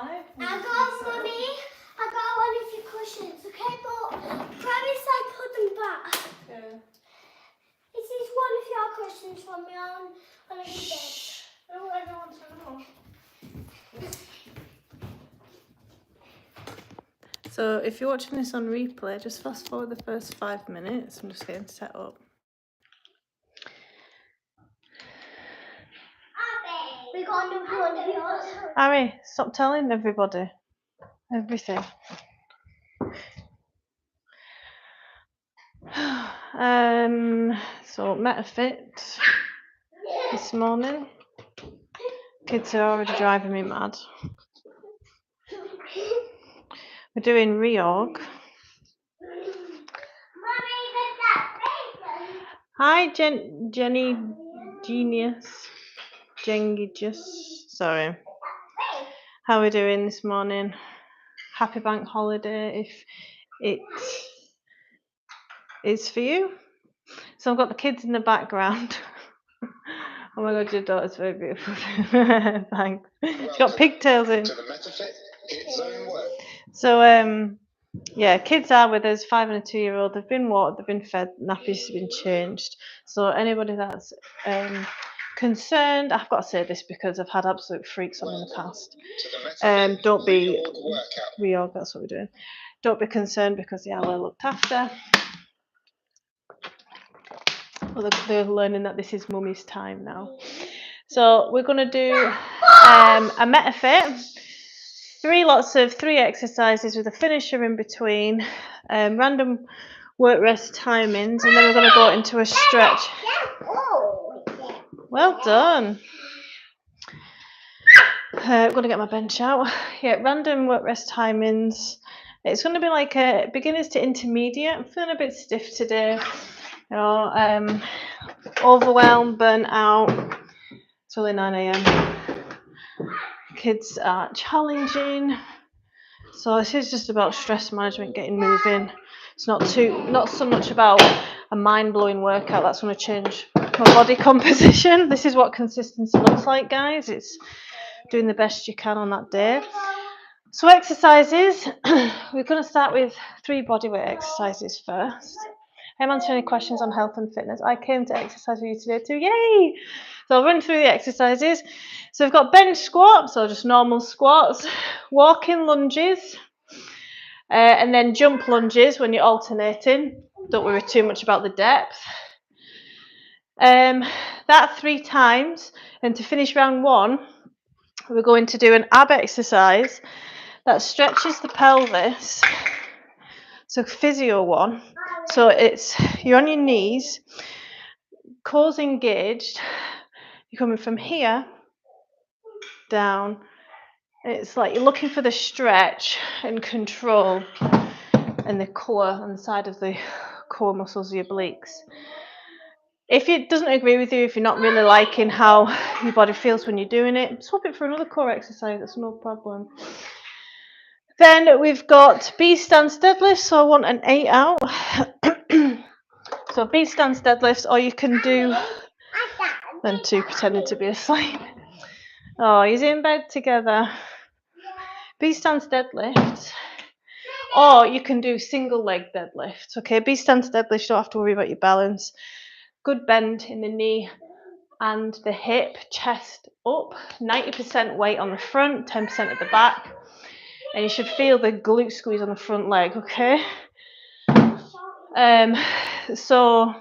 5. I got, Mummy. I got one of your cushions, okay? But promise I put them back. Okay. This is one of your cushions from me on a bed. Oh, I don't want to know. So if you're watching this on replay, just fast forward the first 5 minutes. I'm just getting set up. We got another one of yours. Harry, stop telling everybody everything. So MetaFit this morning. Kids are already driving me mad. We're doing reorg. Hi, Jenny Genius. Sorry. How are we doing this morning? Happy bank holiday if it is for you. So I've got the kids in the background. Oh my god, your daughter's very beautiful. Thanks. She's got pigtails in. So yeah, kids are with us, 5 and a 2-year-old. They've been walked, they've been fed, nappies have been changed. So anybody that's concerned, I've got to say this because I've had absolute freaks on in the past. Don't be reorg, that's what we're doing. Don't be concerned because they are well looked after. Well, they're learning that this is mummy's time now. So we're going to do a MetaFit. 3 lots of 3 exercises with a finisher in between. Random work rest timings, and then we're going to go into a stretch. Well done. I'm going to get my bench out. Yeah, random work rest timings. It's going to be like a beginners to intermediate. I'm feeling a bit stiff today. You know, overwhelmed, burnt out. It's only 9 a.m. Kids are challenging. So this is just about stress management, getting moving. It's not so much about a mind-blowing workout that's going to change my body composition. This is what consistency looks like, guys. It's doing the best you can on that day. So exercises, we're going to start with 3 bodyweight exercises first. I'm answering any questions on health and fitness. I came to exercise with you today too. Yay! So I'll run through the exercises. So we've got bench squats, so just normal squats, walking lunges, and then jump lunges when you're alternating. Don't worry too much about the depth. That 3 times, and to finish round 1, we're going to do an ab exercise that stretches the pelvis. So physio one. So it's you're on your knees, core's engaged. You're coming from here down. It's like you're looking for the stretch and control and the core on the side of the core muscles of your obliques. If it doesn't agree with you, if you're not really liking how your body feels when you're doing it, swap it for another core exercise, that's no problem. Then we've got B stance deadlifts, so I want an 8 out. So B stance deadlifts, or you can do, then 2 pretending to be asleep. Oh, he's in bed together. B stance deadlifts, or you can do single leg deadlifts. Okay, B stance deadlifts, you don't have to worry about your balance. Good bend in the knee and the hip, chest up, 90% weight on the front, 10% at the back. And you should feel the glute squeeze on the front leg, okay? So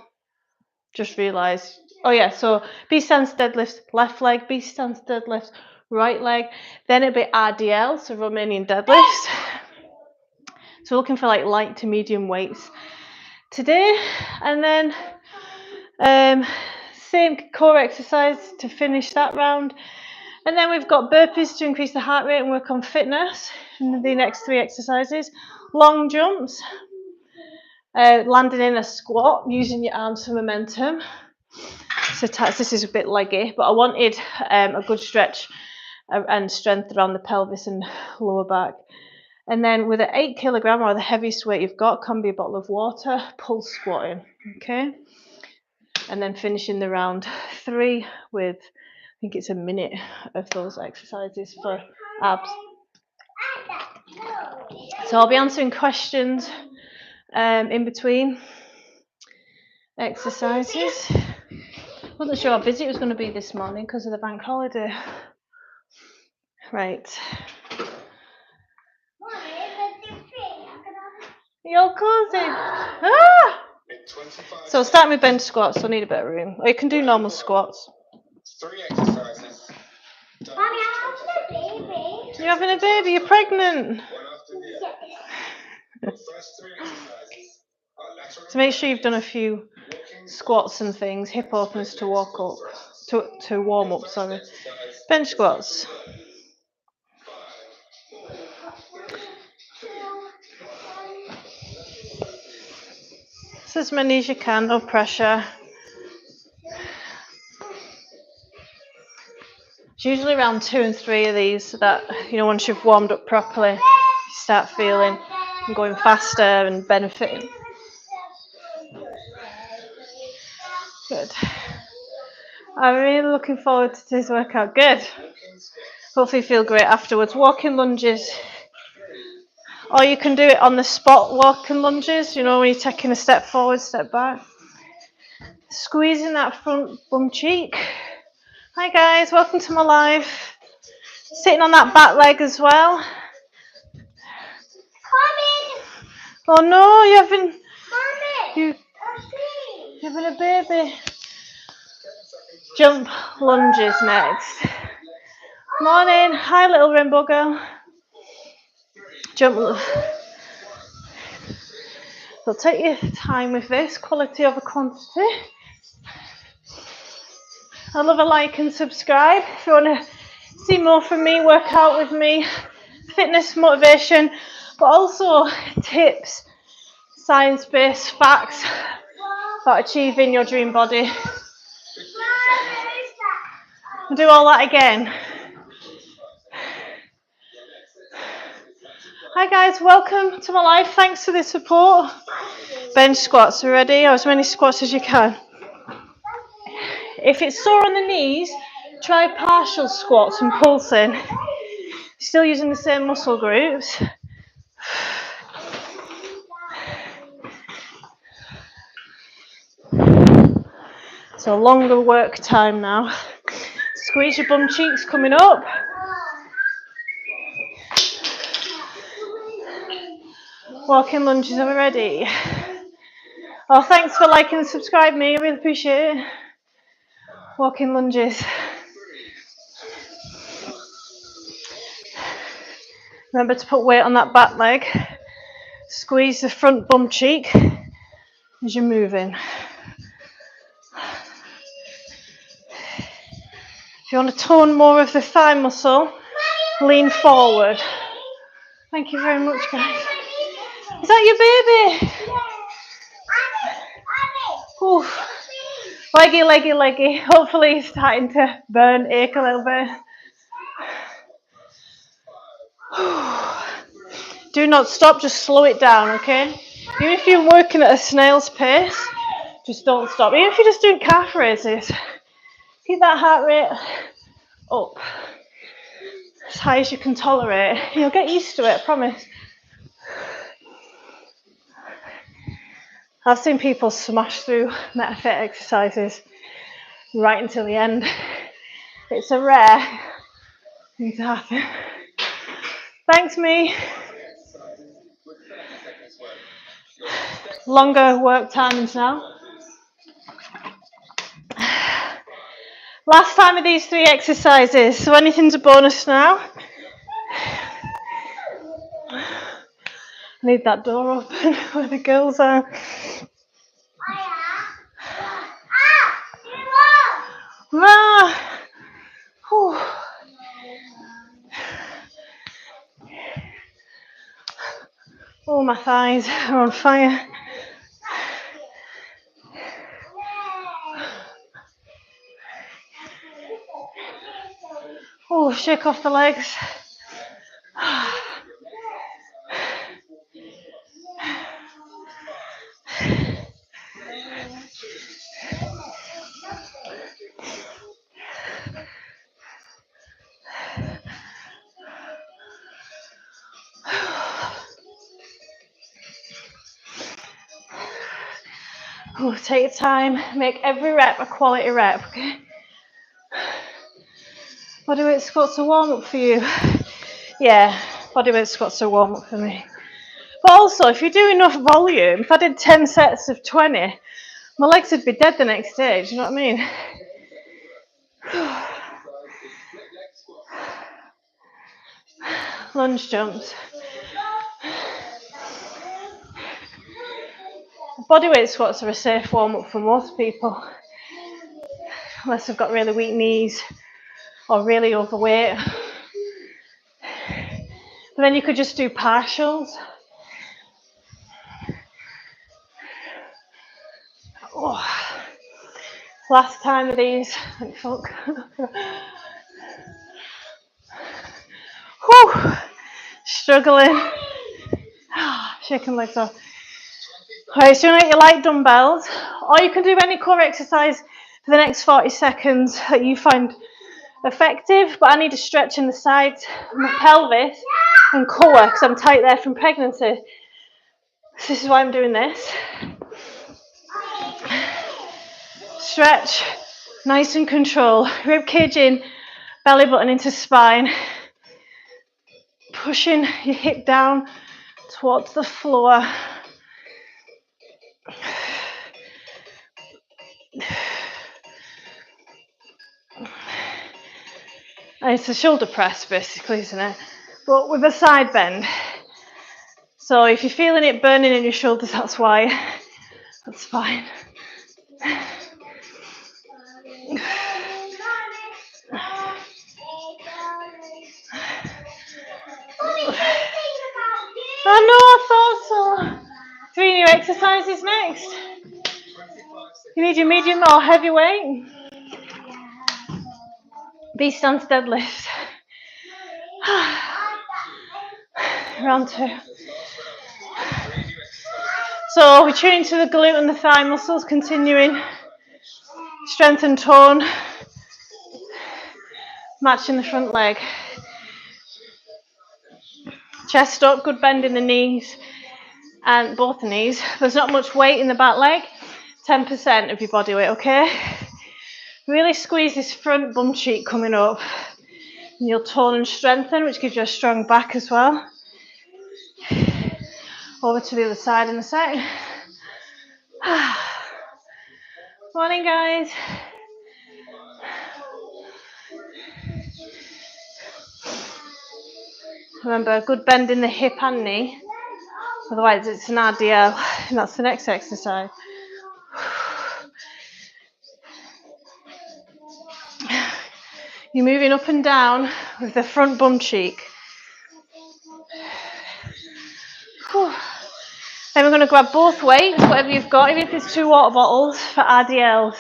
just realise, oh yeah, so B stance deadlifts, left leg, B stance deadlifts, right leg. Then it'll be RDL, so Romanian deadlifts. So we're looking for like light to medium weights today. And then same core exercise to finish that round. And then we've got burpees to increase the heart rate and work on fitness in the next 3 exercises. Long jumps, landing in a squat, using your arms for momentum. So this is a bit leggy, but I wanted a good stretch and strength around the pelvis and lower back. And then with an 8 kilogram or the heaviest weight you've got, can be a bottle of water, pulse squatting, okay? And then finishing the round 3 with, I think it's a minute of those exercises for abs. So I'll be answering questions in between exercises. Wasn't sure how busy it was going to be this morning because of the bank holiday. Right. You're cozy. Ah! So starting with bench squats, I need a bit of room. Or you can do normal squats. 3 exercises. Mommy, I'm having a baby. You're having a baby, you're pregnant. So make sure you've done a few squats and things, hip opens to walk up, to warm up, sorry. Bench squats. So as many as you can, no pressure. It's usually around 2 and 3 of these that, once you've warmed up properly, you start feeling and going faster and benefiting. Good. I'm really looking forward to today's workout. Good. Hopefully you feel great afterwards. Walking lunges. Or you can do it on the spot walking lunges, when you're taking a step forward, step back. Squeezing that front bum cheek. Hi guys, welcome to my live. Sitting on that back leg as well. Coming. Oh no, you're having a baby. Jump lunges next. Morning. Hi little rainbow girl. Jump. So take your time with this, quality over quantity. I love a like and subscribe if you want to see more from me, work out with me, fitness, motivation, but also tips, science-based facts about achieving your dream body. I'll do all that again. Hi guys, welcome to my live. Thanks for the support. Bench squats, are ready? Or as many squats as you can. If it's sore on the knees, try partial squats and pulsing. Still using the same muscle groups. So longer work time now. Squeeze your bum cheeks coming up. Walking lunges, are we ready? Oh, thanks for liking and subscribing me, I really appreciate it. Walking lunges. Remember to put weight on that back leg. Squeeze the front bum cheek as you're moving. If you want to tone more of the thigh muscle, lean forward. Thank you very much, guys. Is that your baby? Ooh. Leggy, leggy, leggy. Hopefully it's starting to burn, ache a little bit. Do not stop, just slow it down, okay? Even if you're working at a snail's pace, just don't stop. Even if you're just doing calf raises, keep that heart rate up as high as you can tolerate. You'll get used to it, I promise. I've seen people smash through MetaFit exercises right until the end. It's a rare thing to happen. Thanks, me. Longer work times now. Last time of these 3 exercises, so anything's a bonus now. I need that door open where the girls are. Ah. Oh, my thighs are on fire. Oh, shake off the legs. Oh, take your time. Make every rep a quality rep, okay? Bodyweight squats are warm up for you. Yeah, bodyweight squats are warm up for me. But also, if you do enough volume, if I did 10 sets of 20, my legs would be dead the next day. Do you know what I mean? Lunge jumps. Bodyweight squats are a safe warm up for most people, unless they've got really weak knees or really overweight. But then you could just do partials. Oh, last time of these. Thank fuck. Whew, struggling. Shaking legs off. Right, so you want to get your light dumbbells, or you can do any core exercise for the next 40 seconds that you find effective, but I need a stretch in the sides of my pelvis and core because I'm tight there from pregnancy. So this is why I'm doing this. Stretch, nice and control. Rib cage in, belly button into spine. Pushing your hip down towards the floor. And it's a shoulder press basically, isn't it? But with a side bend. So if you're feeling it burning in your shoulders, that's why. That's fine. I know, I thought so. 3 new exercises next. You need your medium or heavy weight. B stance deadlift. Round 2. So we're tuning to the glute and the thigh muscles, continuing strength and tone, matching the front leg. Chest up, good bend in the knees and both the knees. There's not much weight in the back leg, 10% of your body weight, okay? Really squeeze this front bum cheek coming up. And you'll tone and strengthen, which gives you a strong back as well. Over to the other side in a sec. Morning, guys. Remember, a good bend in the hip and knee. Otherwise, it's an RDL, and that's the next exercise. You're moving up and down with the front bum cheek. Whew. Then we're going to grab both weights, whatever you've got, even if it's 2 water bottles for RDLs.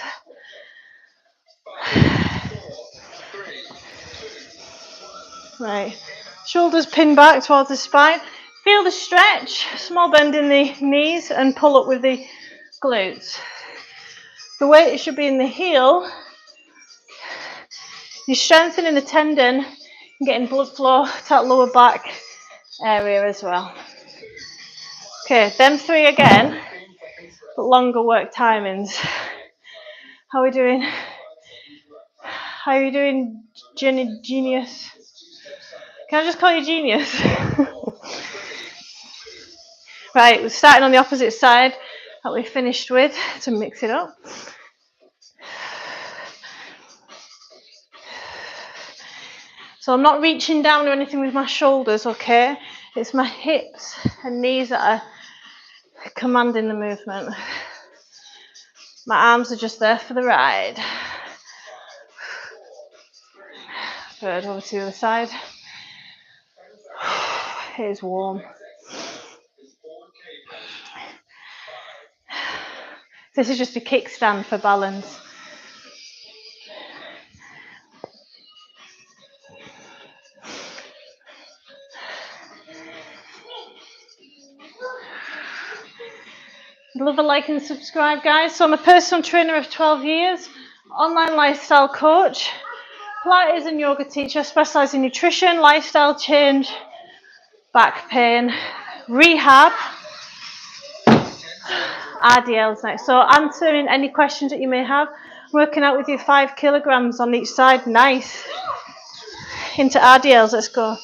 Right, shoulders pinned back towards the spine. Feel the stretch, small bend in the knees and pull up with the glutes. The weight should be in the heel. You're strengthening the tendon and getting blood flow to that lower back area as well. Okay, them 3 again, but longer work timings. How are we doing? How are you doing, Genius? Can I just call you Genius? Right, we're starting on the opposite side that we finished with to mix it up. So I'm not reaching down or anything with my shoulders, okay? It's my hips and knees that are commanding the movement. My arms are just there for the ride. Good, over to the other side. It is warm. This is just a kickstand for balance. Love a like and subscribe, guys. So I'm a personal trainer of 12 years, online lifestyle coach, Pilates and yoga teacher, specialise in nutrition, lifestyle change, back pain, rehab, RDLs next. So answering any questions that you may have. Working out with you 5 kilograms on each side. Nice. Into RDLs, let's go.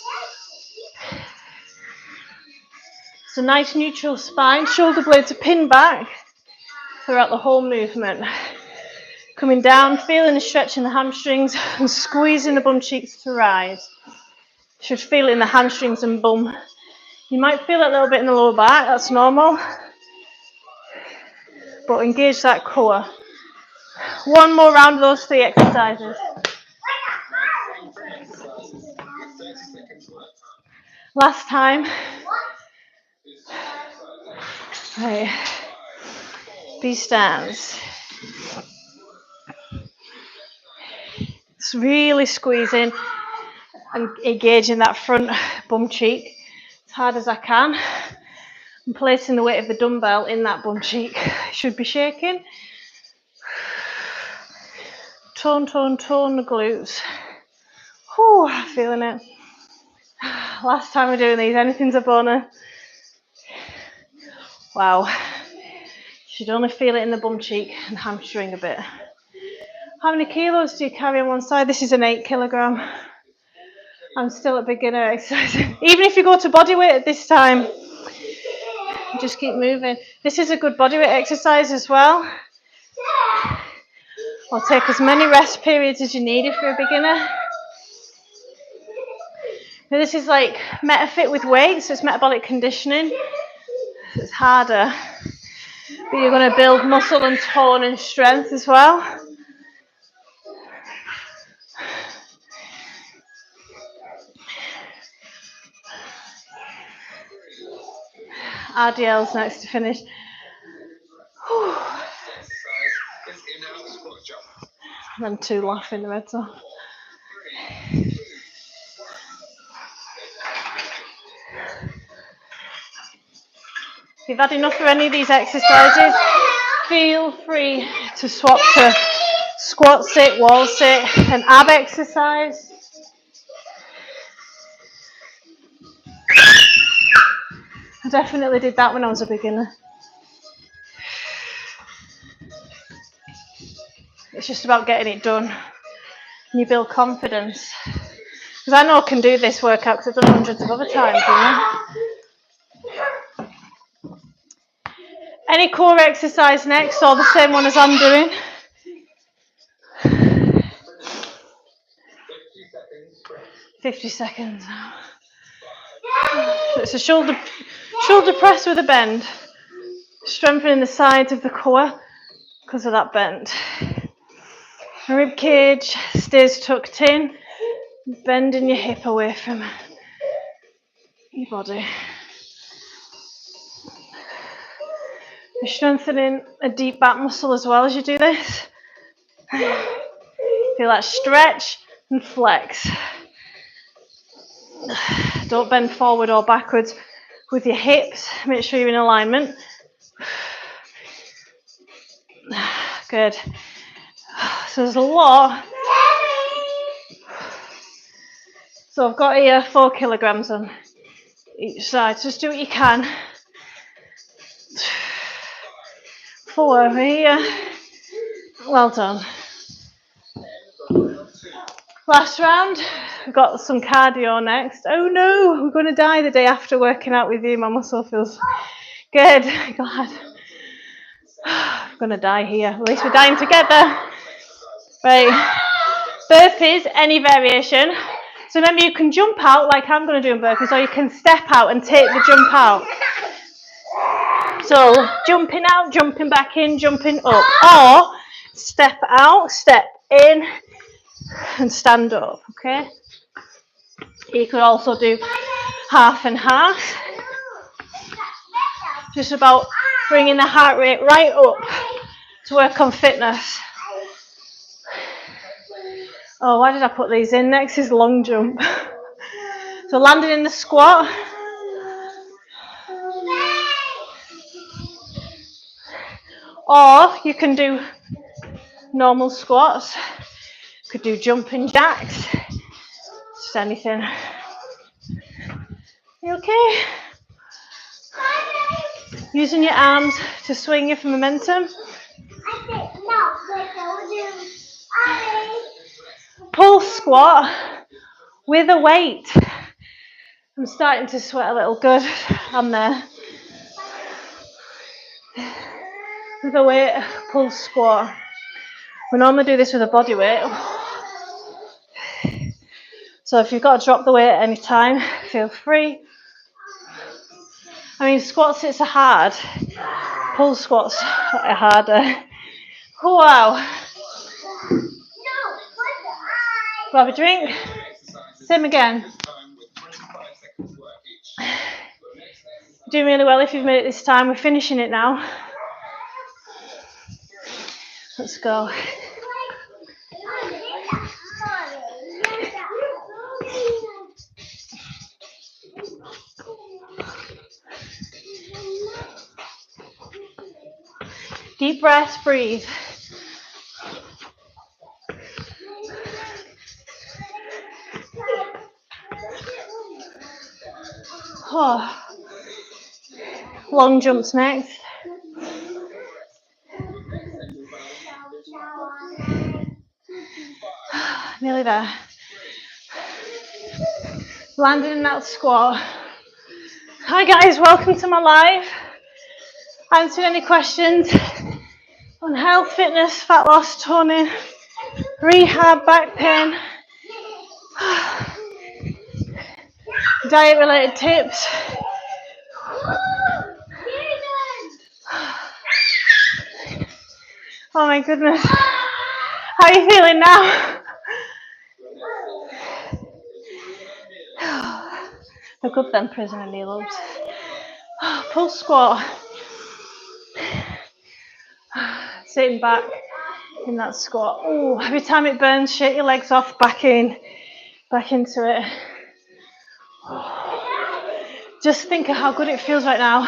So nice neutral spine, shoulder blades are pinned back throughout the whole movement. Coming down, feeling the stretch in the hamstrings and squeezing the bum cheeks to rise. Should feel it in the hamstrings and bum. You might feel it a little bit in the lower back, that's normal. But engage that core. One more round of those 3 exercises. Last time. Right. B stands. It's really squeezing and engaging that front bum cheek as hard as I can. And placing the weight of the dumbbell in that bum cheek. Should be shaking. Tone the glutes. Whew, feeling it. Last time we're doing these, anything's a bonus. Wow. Should only feel it in the bum cheek and hamstring a bit. How many kilos do you carry on one side? This is an 8 kilogram. I'm still a beginner exercising. Even if you go to body weight at this time, just keep moving. This is a good body weight exercise as well. Or take as many rest periods as you need if you're a beginner. Now this is like MetaFit with weights, so it's metabolic conditioning. It's harder. But you're going to build muscle and tone and strength as well. RDLs next to finish. And 2 laughing the heads off. If you've had enough for any of these exercises, feel free to swap to squat sit, wall sit, and ab exercise. I definitely did that when I was a beginner. It's just about getting it done. And you build confidence. Because I know I can do this workout because I've done hundreds of other times, you know? Any core exercise next, or the same one as I'm doing? 50 seconds. So it's a shoulder press with a bend. Strengthening the sides of the core because of that bend. Rib cage stays tucked in, bending your hip away from your body. You're strengthening a deep back muscle as well as you do this. Feel that stretch and flex. Don't bend forward or backwards with your hips. Make sure you're in alignment. Good. So there's a lot. So I've got here 4 kilograms on each side. Just do what you can. 4 over here. Well done. Last round. We've got some cardio next. Oh no, I'm going to die the day after working out with you. My muscle feels good. Glad. I'm going to die here. At least we're dying together. Right. Burpees, any variation. So remember, you can jump out like I'm going to do in burpees, or you can step out and take the jump out. So jumping out, jumping back in, jumping up, or step out, step in, and stand up. Okay. You could also do half and half. Just about bringing the heart rate right up to work on fitness. Oh, why did I put these in? Next is long jump. So landing in the squat. Or you can do normal squats. You could do jumping jacks. Just anything. You okay? Using your arms to swing you for momentum. Pull squat with a weight. I'm starting to sweat a little. Good. I'm there. With a weight, pull squat. We normally do this with a body weight. So if you've got to drop the weight at any time, feel free. I mean, squat sits are hard. Pull squats are harder. Wow. Grab a drink. Same again. Doing really well if you've made it this time. We're finishing it now. Let's go. Deep breaths, breathe. Oh. Long jumps next. Nearly there. Landing in that squat. Hi guys, welcome to my live. Answering any questions on health, fitness, fat loss, toning, rehab, back pain, diet related tips. Oh my goodness. How are you feeling now? They're good then, prisoner knee-lobes. Pull squat. Sitting back in that squat. Oh, every time it burns, shake your legs off, back into it. Just think of how good it feels right now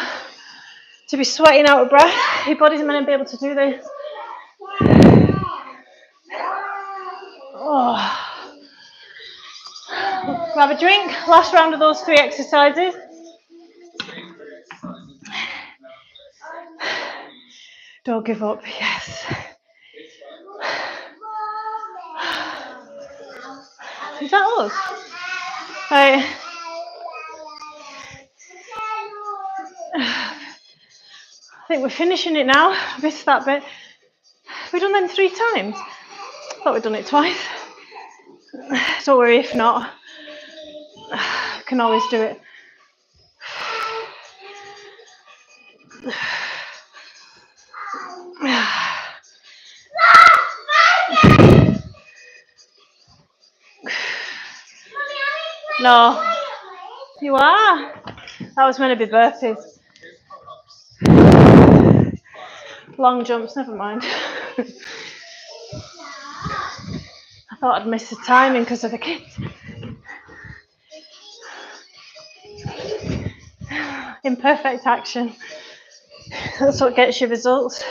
to be sweating out of breath. Your body's meant to be able to do this. Oh. Grab a drink. Last round of those 3 exercises. Don't give up. Yes. Is that us? Right. I think we're finishing it now. I missed that bit. Have we done them 3 times? I thought we'd done it twice. Don't worry if not. I can always do it. No. You are? That was meant to be burpees. Long jumps, never mind. I thought I'd miss the timing because of the kids. Imperfect action. That's what gets you results.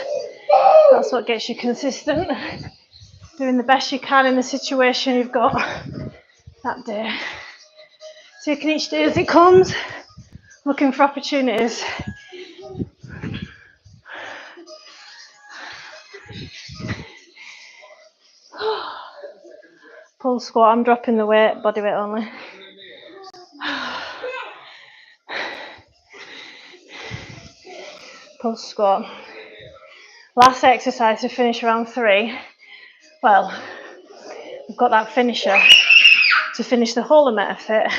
That's what gets you consistent. Doing the best you can in the situation you've got that day. Taking each day as it comes, looking for opportunities. Pull squat, I'm dropping the weight, body weight only. Pull squat. Last exercise to finish round 3. Well, we've got that finisher to finish the whole of MetaFit.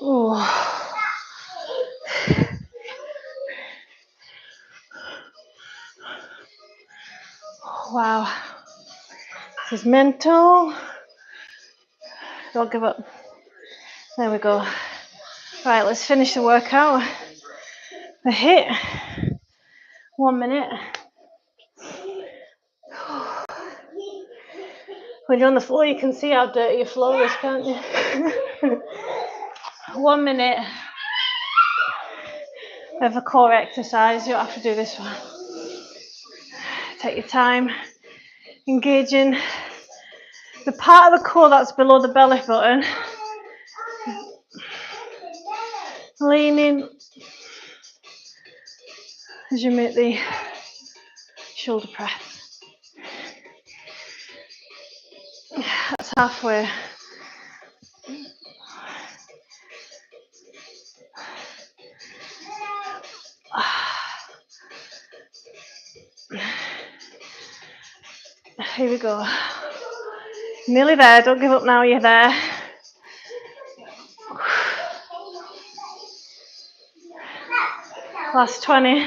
Ooh. Wow. This is mental. Don't give up. There we go. Right, let's finish the workout. The HIIT. 1 minute. When you're on the floor, you can see how dirty your floor is, can't you? 1 minute of a core exercise. You don't have to do this one. Take your time, engaging the part of the core that's below the belly button. Leaning as you make the shoulder press. That's halfway. Here we go. Nearly there. Don't give up now. You're there. Last 20.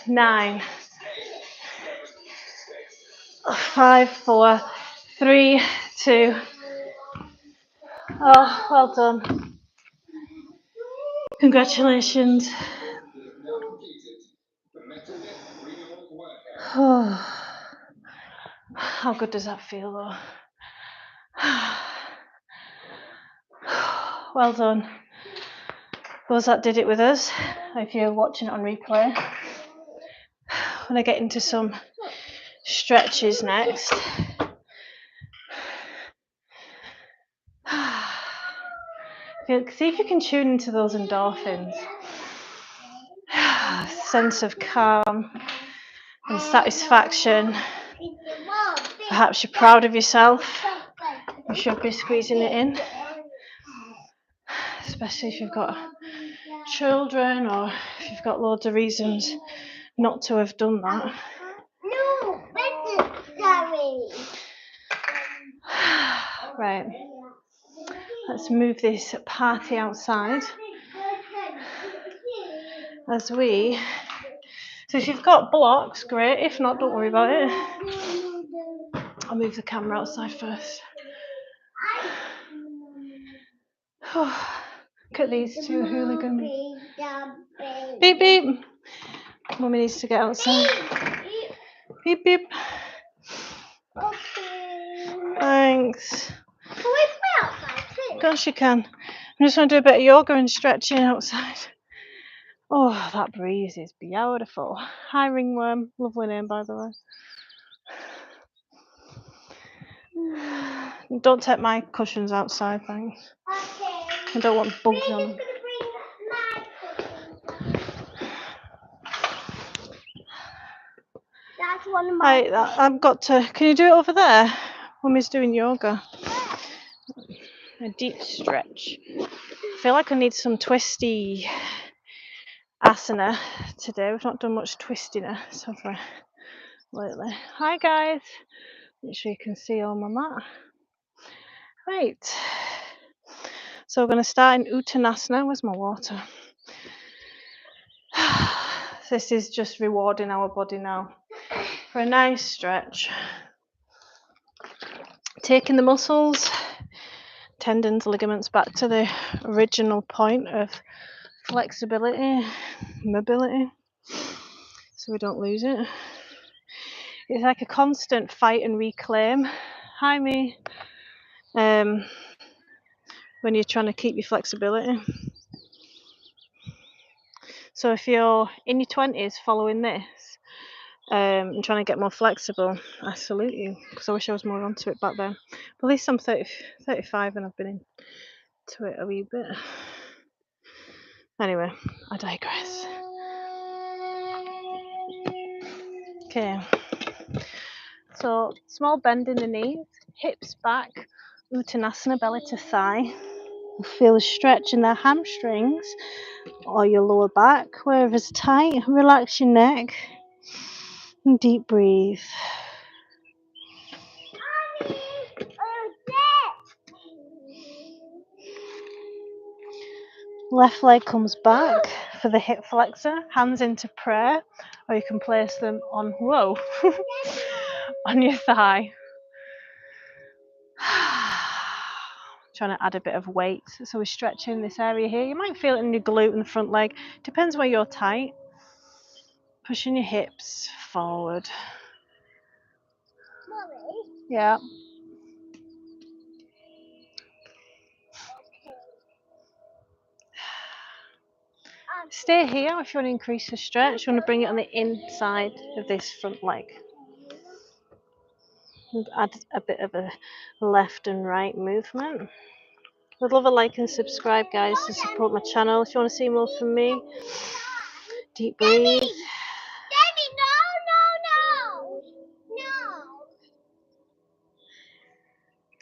9. 5, 4, 3, 2. Oh, well done. Congratulations. Oh, how good does that feel though? Well done. Those that did it with us, if you're watching it on replay. I'm going to get into some stretches next. See if you can tune into those endorphins. Sense of calm and satisfaction. Perhaps you're proud of yourself. You should be squeezing it in. Especially if you've got children or if you've got loads of reasons not to have done that. No, Daddy. Right, let's move this party outside as we. So if you've got blocks, great. If not, don't worry about it. I'll move the camera outside first. Oh, look at these two hooligans. Beep beep. Mummy needs to get outside. Beep beep. Okay. Thanks. Can we play outside too? Of course you can. I'm just going to do a bit of yoga and stretching outside. Oh, that breeze is beautiful. Hi Ringworm. Lovely name, by the way. Don't take my cushions outside, thanks. Okay. I don't want bugs on them. That's one of my. I've got to. Can you do it over there? Mummy's doing yoga. A deep stretch. I feel like I need some twisty asana today. We've not done much twistiness lately. Hi guys. Make sure you can see all my mat. Right. So we're going to start in Uttanasana. Where's my water? This is just rewarding our body now for a nice stretch. Taking the muscles, tendons, ligaments back to the original point of flexibility, mobility, so we don't lose it. It's like a constant fight and reclaim. Hi me. When you're trying to keep your flexibility. So if you're in your 20s following this and trying to get more flexible, I salute you, because I wish I was more onto it back then. But at least I'm 35 and I've been into it a wee bit. Anyway, I digress. Okay. So small bend in the knees, hips back, Uttanasana, belly to thigh. Feel a stretch in the hamstrings or your lower back, wherever's tight. Relax your neck and deep breathe. Left leg comes back for the hip flexor, hands into prayer, or you can place them on, whoa, on your thigh. Trying to add a bit of weight, so we're stretching this area here. You might feel it in your glute and the front leg, depends where you're tight. Pushing your hips forward. Mommy? Yeah. Stay here if you want to increase the stretch. You want to bring it on the inside of this front leg. And add a bit of a left and right movement. I'd love a like and subscribe, guys, to support my channel. If you want to see more from me, deep breathe. Daddy, no.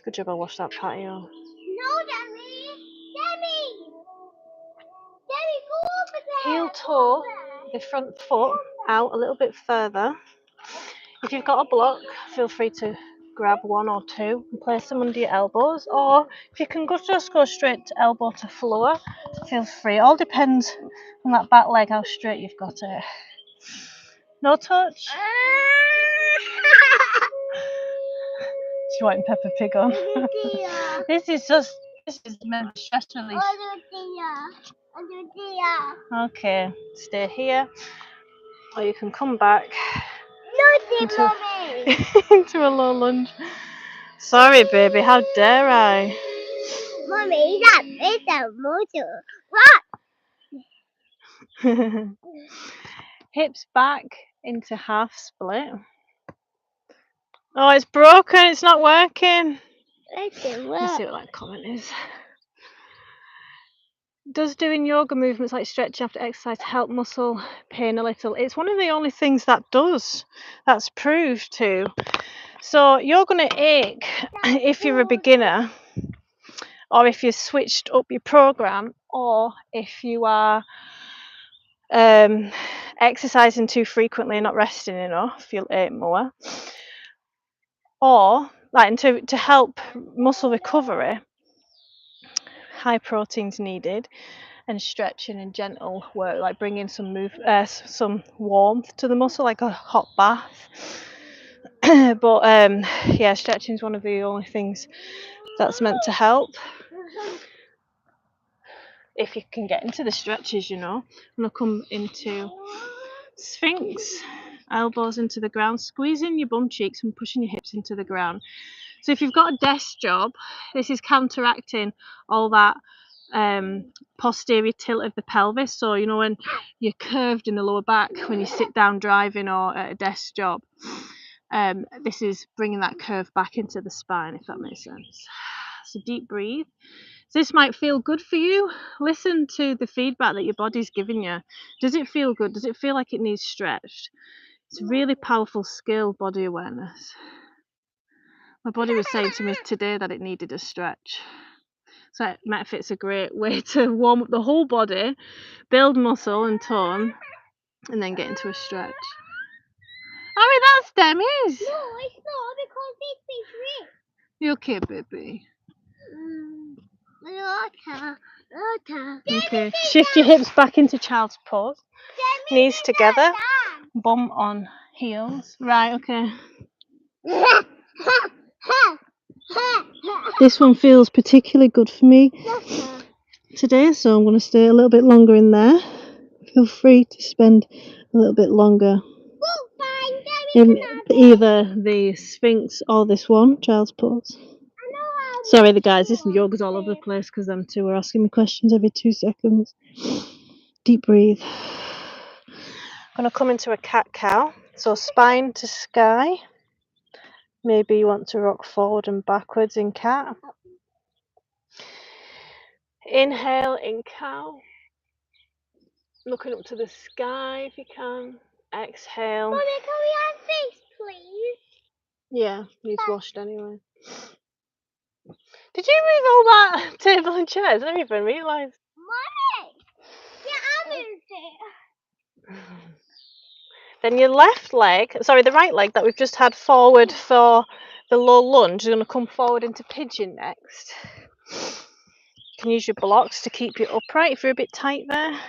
Good job I washed that patio. No, Daddy. Daddy, go over there. Heel toe the front foot out a little bit further. If you've got a block, feel free to grab one or two and place them under your elbows, or if you can just go straight to elbow to floor, feel free. It all depends on that back leg, how straight you've got it. No touch. She's wanting Peppa Pig on. This is meant for stress release. Okay, stay here, or you can come back into a low lunge. Sorry, baby, how dare I? Mommy, it's a motor. What? Hips back into half split. Oh, it's broken, it's not working. Let's see what that comment is. Does doing yoga movements like stretching after exercise help muscle pain a little? It's one of the only things that does. That's proved to. So you're going to ache if you're a beginner, or if you've switched up your program, or if you are exercising too frequently and not resting enough, you'll ache more. Or like to help muscle recovery, high proteins needed, and stretching and gentle work, like bringing some warmth to the muscle, like a hot bath. But yeah, stretching is one of the only things that's meant to help. If you can get into the stretches, you know. I'm gonna come into Sphinx, elbows into the ground, squeezing your bum cheeks and pushing your hips into the ground. So if you've got a desk job, this is counteracting all that posterior tilt of the pelvis. So you know when you're curved in the lower back when you sit down driving or at a desk job, this is bringing that curve back into the spine, if that makes sense. So deep breathe. So this might feel good for you. Listen to the feedback that your body's giving you. Does it feel good? Does it feel like it needs stretched? It's a really powerful skill, body awareness. My body was saying to me today that it needed a stretch. So MetFit's a great way to warm up the whole body, build muscle and tone, and then get into a stretch. I mean, that's Demi's. No, it's not, because it's been ripped. You okay, baby? Okay, shift your hips back into child's pose. Knees together, bum on heels. Right, okay. This one feels particularly good for me today, so I'm going to stay a little bit longer in there. Feel free to spend a little bit longer in either the Sphinx or this one, child's pose. Sorry, the guys, this yoga's all over the place because them two are asking me questions every 2 seconds. Deep breathe. I'm going to come into a cat-cow. So spine to sky. Maybe you want to rock forward and backwards in cat. Inhale in cow. Looking up to the sky if you can. Exhale. Mommy, can we have this, please? Yeah, needs washed anyway. Did you move all that table and chairs? I didn't even realise. Mommy! Yeah, I moved it. Then your the right leg that we've just had forward for the low lunge is going to come forward into pigeon next. You can use your blocks to keep you upright if you're a bit tight there.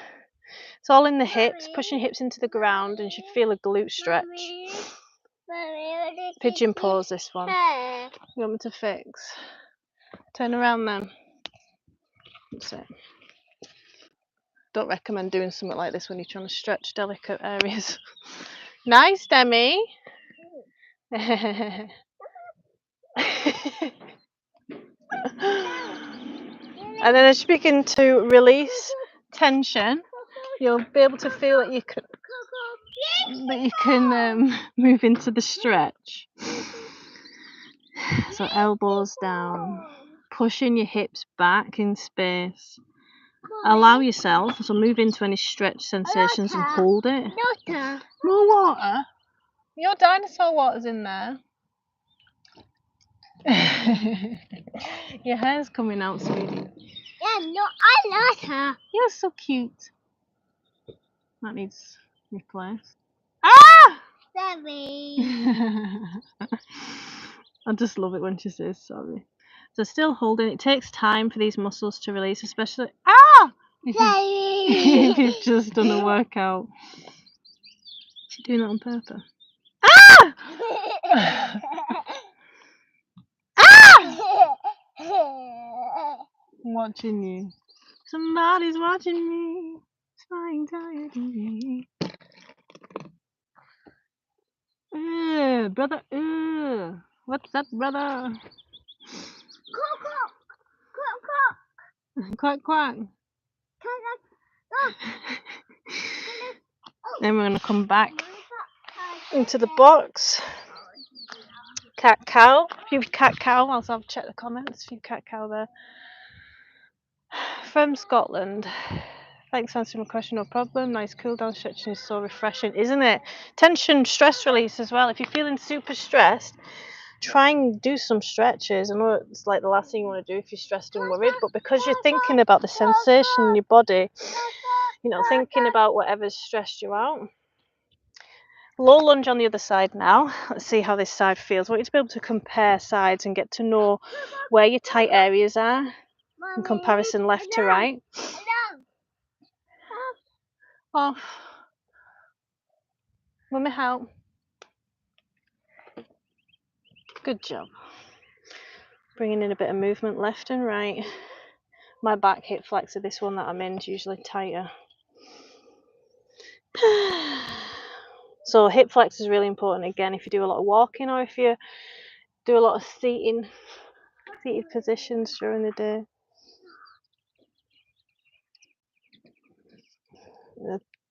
It's all in the hips, pushing your hips into the ground, and you should feel a glute stretch. Mommy, Pigeon pose, this one. You want me to fix? Turn around then. That's it. Don't recommend doing something like this when you're trying to stretch delicate areas. Nice, Demi. And then as you begin to release tension, you'll be able to feel that you can move into the stretch. So elbows down, pushing your hips back in space. Allow yourself, so move into any stretch sensations and hold it. Water. More water? Your dinosaur water's in there. Your hair's coming out, sweetie. Yeah, no, I like her. You're so cute. That needs replaced. Ah! Sorry. I just love it when she says sorry. So still holding. It takes time for these muscles to release, especially if Sorry. you've just done a workout. She's doing that on purpose. I'm watching you. Somebody's watching me. Trying tired of me. Brother. What's that, brother? Quack, quack. Then we're going to come back into the box. Cat cow. A few cat cow. I'll have to check the comments. A few cat cow there. From Scotland. Thanks for answering my question, no problem. Nice cool down stretching is so refreshing, isn't it? Tension, stress release as well. If you're feeling super stressed, try and do some stretches. I know it's like the last thing you want to do if you're stressed and worried, but because you're thinking about the sensation in your body, you know, thinking about whatever's stressed you out. Low lunge on the other side now. Let's see how this side feels. I want you to be able to compare sides and get to know where your tight areas are in comparison left to right. Off. Mummy, help. Good job. Bringing in a bit of movement left and right. My back hip flexor, this one that I'm in, is usually tighter. So hip flex is really important again if you do a lot of walking or if you do a lot of seated positions during the day.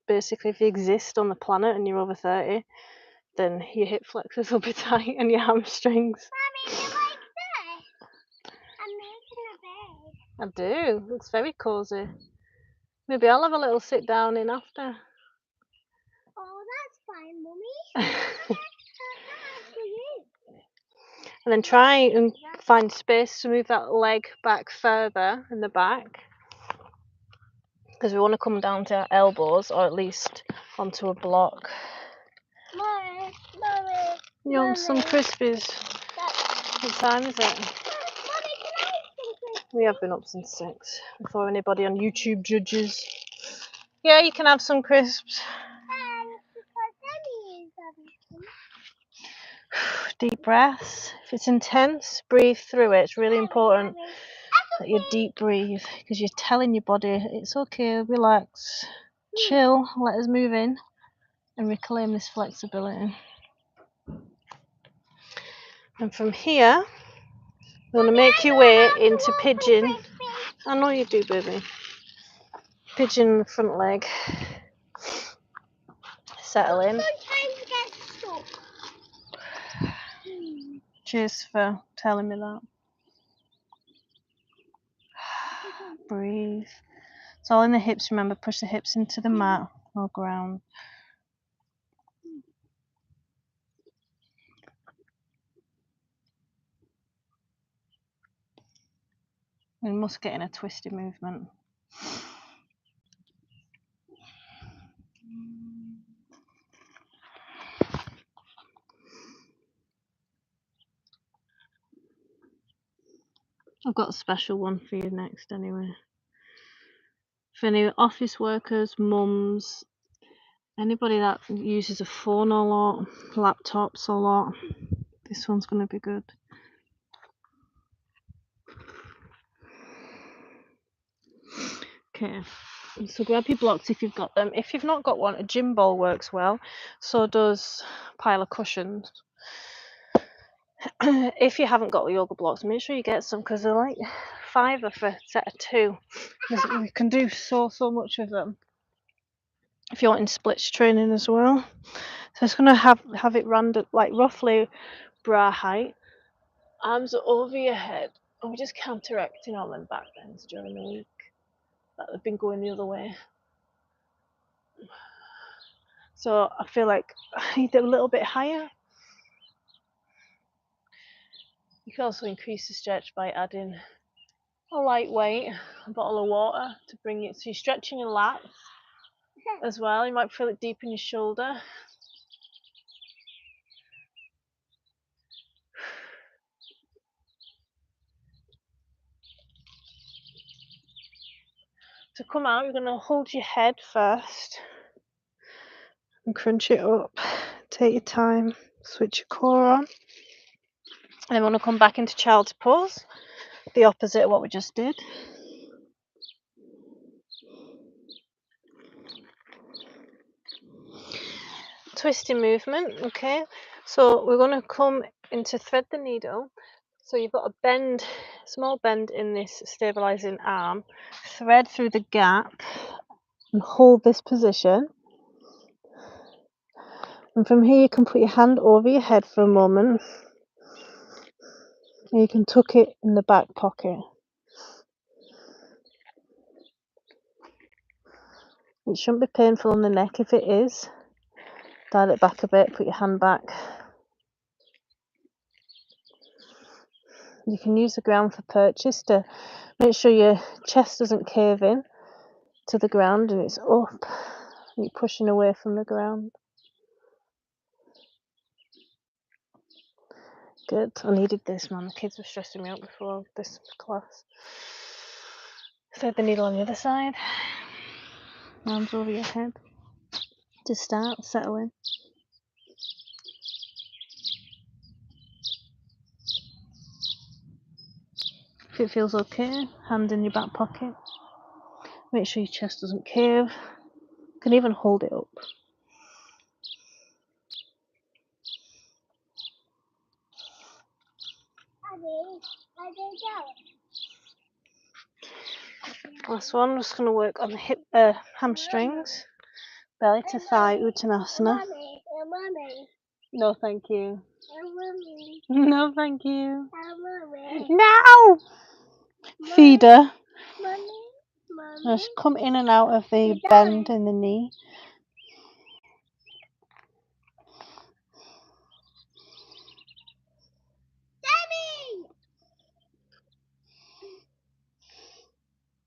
Basically, if you exist on the planet and you're over 30, then your hip flexors will be tight and your hamstrings. Mommy, you like this? I'm making a bed. I do. Looks very cozy. Maybe I'll have a little sit down in after. Oh, that's fine, Mummy. And then try and find space to move that leg back further in the back, because we want to come down to our elbows or at least onto a block. Mommy. Yum, some Crispies. What time is it? Mommy, can I have some Crispies? We have been up since 6 before anybody on YouTube judges. Yeah, you can have some crisps. Because Daddy is having some. Deep breaths. If it's intense, breathe through it. It's really important that you deep breathe because you're telling your body it's okay, relax, chill, let us move in and reclaim this flexibility. And from here, you're going to make your way into pigeon. I know you do, baby. Pigeon front leg. Settle in. Sometimes get stuck. Cheers for telling me that. Breathe. It's all in the hips, remember, push the hips into the mat or ground. We must get in a twisted movement. I've got a special one for you next anyway. For any office workers, mums, anybody that uses a phone a lot, laptops a lot, this one's going to be good. Okay, so grab your blocks if you've got them. If you've not got one, a gym ball works well. So does a pile of cushions. If you haven't got yoga blocks, make sure you get some because they're like £5 for a set of 2. You can do so much with them. If you're wanting splits training as well. So it's going to have it random, like roughly bra height. Arms are over your head, and we're just counteracting all them back bends during the week that have been going the other way. So I feel like I need it a little bit higher. You can also increase the stretch by adding a lightweight, a bottle of water to bring it. So you're stretching your lats as well. You might feel it deep in your shoulder. To come out, you're going to hold your head first and crunch it up. Take your time, switch your core on. And then want to come back into child's pose, the opposite of what we just did. Twisting movement, okay? So we're going to come into thread the needle. So you've got a bend, small bend in this stabilizing arm. Thread through the gap and hold this position. And from here you can put your hand over your head for a moment. And you can tuck it in the back pocket. It shouldn't be painful on the neck. If it is, dial it back a bit, put your hand back. You can use the ground for purchase to make sure your chest doesn't cave in to the ground and it's up. You're pushing away from the ground. Good. I needed this, man. The kids were stressing me out before this class. Thread the needle on the other side. Arms over your head. To start, settle in. If it feels okay, hand in your back pocket. Make sure your chest doesn't cave. You can even hold it up. Last one, we're just going to work on the hip, hamstrings, belly to thigh, Uttanasana. No, thank you. No, thank you. No! Feeder. Just come in and out of the bend in the knee.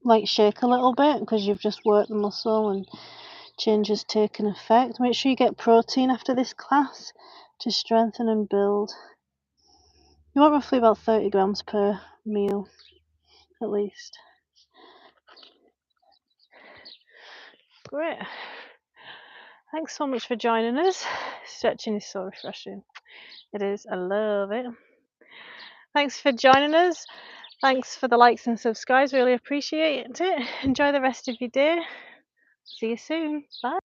Like shake a little bit because you've just worked the muscle and change has taken effect. Make sure you get protein after this class to strengthen and build. You want roughly about 30 grams per meal, at least. Great. Thanks so much for joining us. Stretching is so refreshing. It is. I love it. Thanks for joining us. Thanks for the likes and subscribes. Really appreciate it. Enjoy the rest of your day. See you soon. Bye.